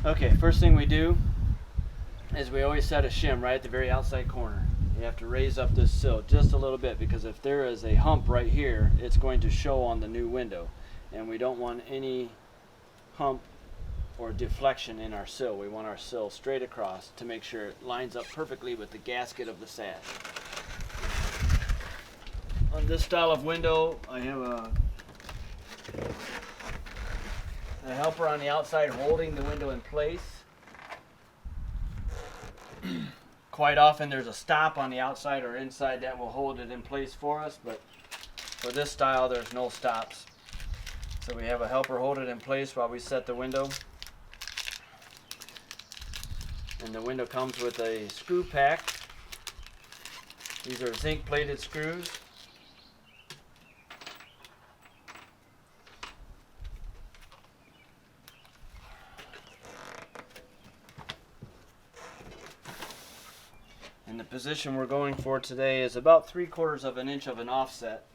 Okay, first thing we do is we always set a shim right at the very outside corner. You have to raise up this sill just a little bit, because if there is a hump right here, it's going to show on the new window, and we don't want any hump or deflection in our sill. We want our sill straight across to make sure it lines up perfectly with the gasket of the sash. On this style of window, I have a helper on the outside holding the window in place. Quite often there's a stop on the outside or inside that will hold it in place for us, but for this style there's no stops. So we have a helper hold it in place while we set the window. And the window comes with a screw pack. These are zinc plated screws. And the position we're going for today is about 3/4 of an inch of an offset.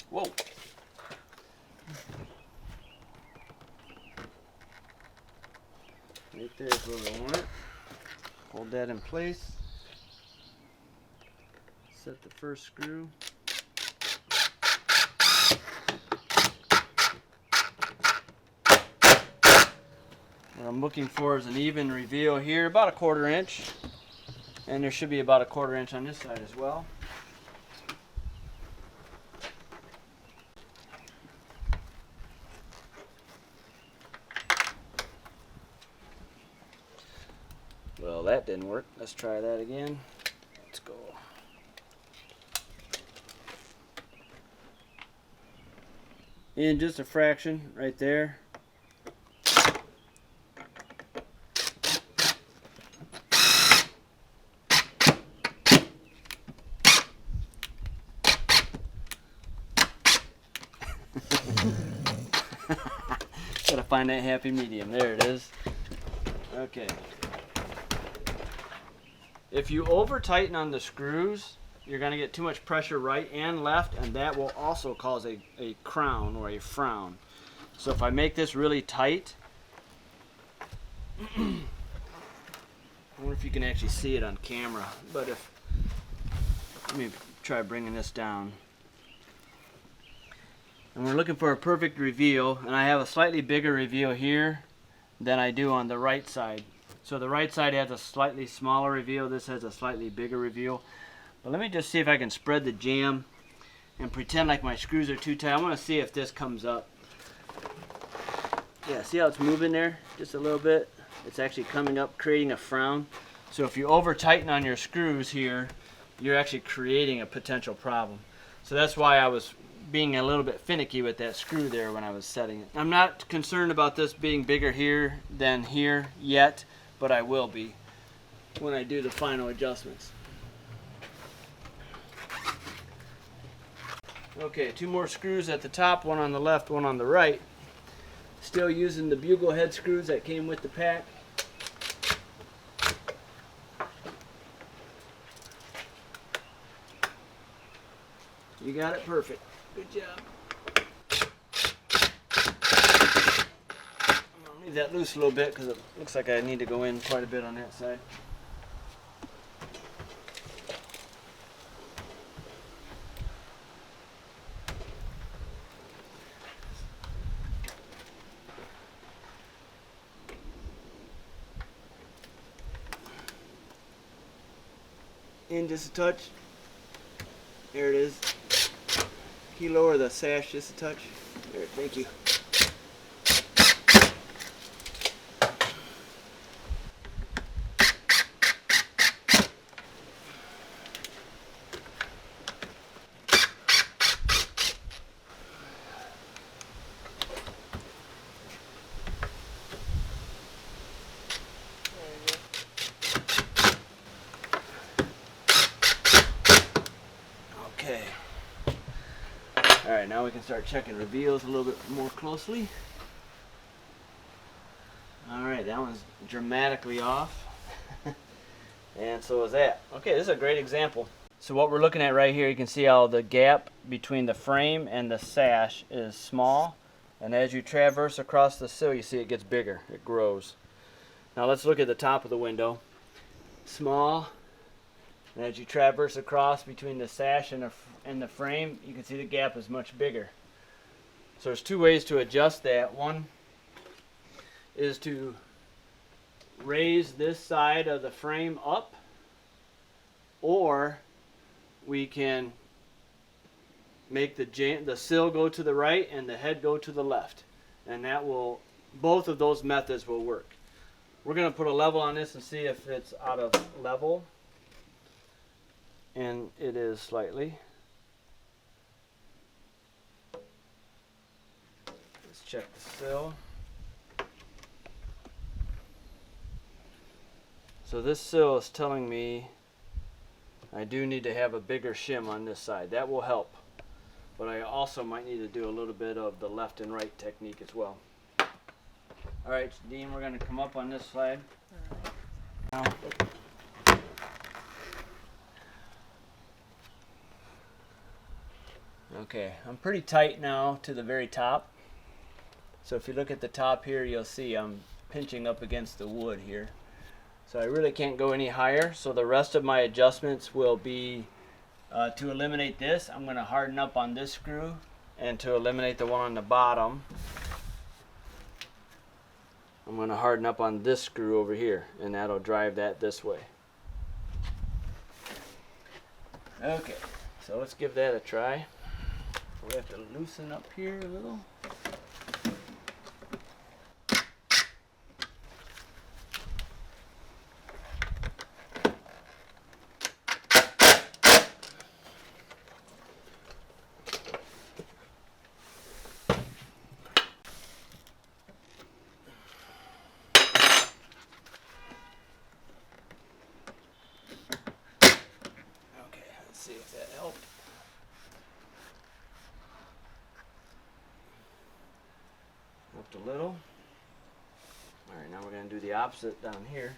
Whoa! Right there is where we want it. Hold that in place. Set the first screw. What I'm looking for is an even reveal here, about a 1/4 inch. And there should be about a 1/4 inch on this side as well. Well, that didn't work. Let's try that again. Let's go. In just a fraction right there. Gotta find that happy medium. There it is. Okay. If you over tighten on the screws, you're going to get too much pressure right and left, and that will also cause a crown or a frown. So if I make this really tight, I wonder if you can actually see it on camera, but let me try bringing this down. And we're looking for a perfect reveal, and I have a slightly bigger reveal here than I do on the right side. So the right side has a slightly smaller reveal, this has a slightly bigger reveal. But let me just see if I can spread the jam and pretend like my screws are too tight. I want to see if this comes up. Yeah, see how it's moving there just a little bit? It's actually coming up, creating a frown. So if you over tighten on your screws here, you're actually creating a potential problem. So that's why I was being a little bit finicky with that screw there when I was setting it. I'm not concerned about this being bigger here than here yet, but I will be when I do the final adjustments. Okay, 2 more screws at the top, one on the left, one on the right. Still using the bugle head screws that came with the pack. You got it perfect. Good job. I'll leave that loose a little bit because it looks like I need to go in quite a bit on that side. In just a touch. There it is. Can you lower the sash just a touch? There, thank you. Okay. Alright, now we can start checking reveals a little bit more closely. Alright, that one's dramatically off. And so is that. Okay, this is a great example. So what we're looking at right here, you can see how the gap between the frame and the sash is small. And as you traverse across the sill, you see it gets bigger, it grows. Now let's look at the top of the window. Small, and as you traverse across between the sash and the frame, you can see the gap is much bigger. So there's two ways to adjust that. One is to raise this side of the frame up, or we can make the sill go to the right and the head go to the left, and both of those methods will work. We're going to put a level on this and see if it's out of level, and it is slightly. Let's check the sill. So this sill is telling me I do need to have a bigger shim on this side. That will help. But I also might need to do a little bit of the left and right technique as well. All right, Dean, we're going to come up on this side. Now, okay, I'm pretty tight now to the very top. So if you look at the top here, you'll see I'm pinching up against the wood here. So I really can't go any higher. So the rest of my adjustments will be to eliminate this. I'm going to harden up on this screw, and to eliminate the one on the bottom, I'm going to harden up on this screw over here, and that'll drive that this way. Okay, so let's give that a try. We have to loosen up here a little. See if that helped. Helped a little. Alright, now we're going to do the opposite down here.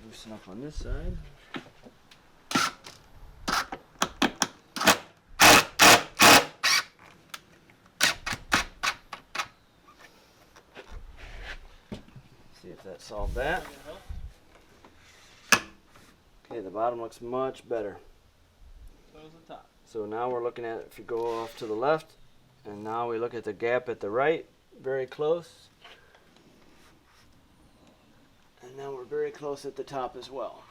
Loosen up on this side. See if that solved that. Okay, the bottom looks much better. So does the top. So now we're looking at, if you go off to the left, and now we look at the gap at the right, very close. And now we're very close at the top as well.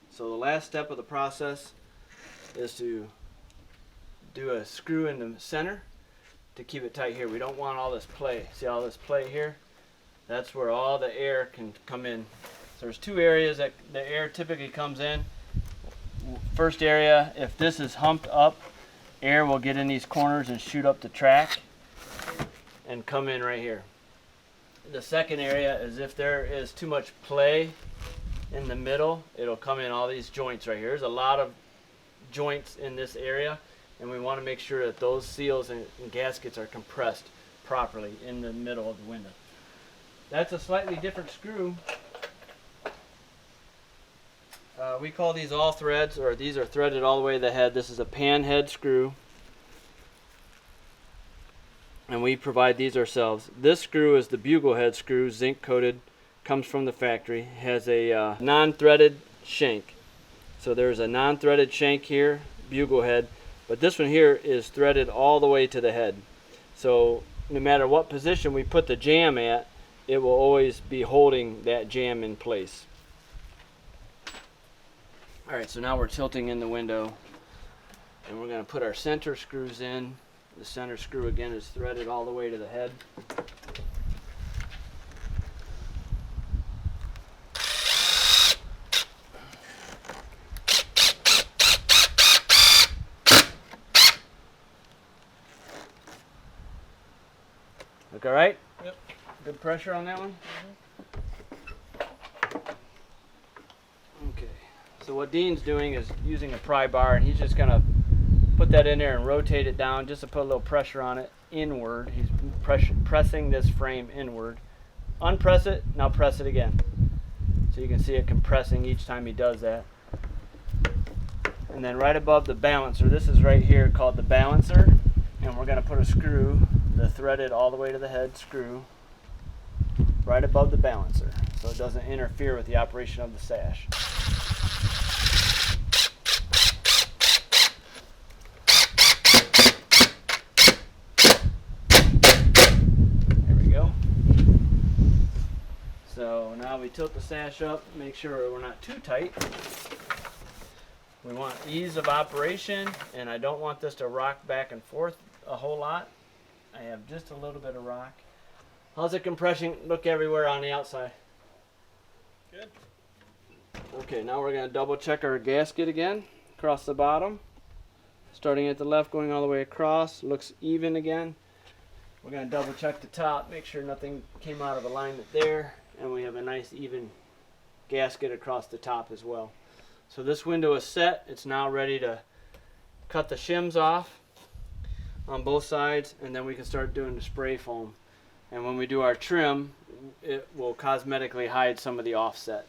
So the last step of the process is to do a screw in the center to keep it tight here. We don't want all this play. See all this play here? That's where all the air can come in. So there's two areas that the air typically comes in. First area, if this is humped up, air will get in these corners and shoot up the track and come in right here. The second area is if there is too much play in the middle, it'll come in all these joints right here. There's a lot of joints in this area, and we want to make sure that those seals and gaskets are compressed properly in the middle of the window. That's a slightly different screw. We call these all threads, or these are threaded all the way to the head. This is a pan head screw, and we provide these ourselves. This screw is the bugle head screw, zinc coated, comes from the factory, has a non-threaded shank. So there's a non-threaded shank here, bugle head, but this one here is threaded all the way to the head. So no matter what position we put the jam at, it will always be holding that jam in place. Alright, so now we're tilting in the window, and we're going to put our center screws in. The center screw again is threaded all the way to the head. Look all right? Yep. Good pressure on that one? Okay. So what Dean's doing is using a pry bar, and he's just going to put that in there and rotate it down just to put a little pressure on it inward. He's pressing this frame inward. Unpress it, now press it again. So you can see it compressing each time he does that. And then right above the balancer, this is right here called the balancer, and we're going to put a screw, the threaded all the way to the head screw, right above the balancer so it doesn't interfere with the operation of the sash. There we go. So now we tilt the sash up, make sure we're not too tight. We want ease of operation, and I don't want this to rock back and forth a whole lot. I have just a little bit of rock. How's the compression look everywhere on the outside? Good. Okay, now we're going to double check our gasket again across the bottom. Starting at the left, going all the way across. Looks even again. We're going to double check the top, make sure nothing came out of alignment there, and we have a nice even gasket across the top as well. So this window is set. It's now ready to cut the shims off on both sides, and then we can start doing the spray foam. And when we do our trim, it will cosmetically hide some of the offset.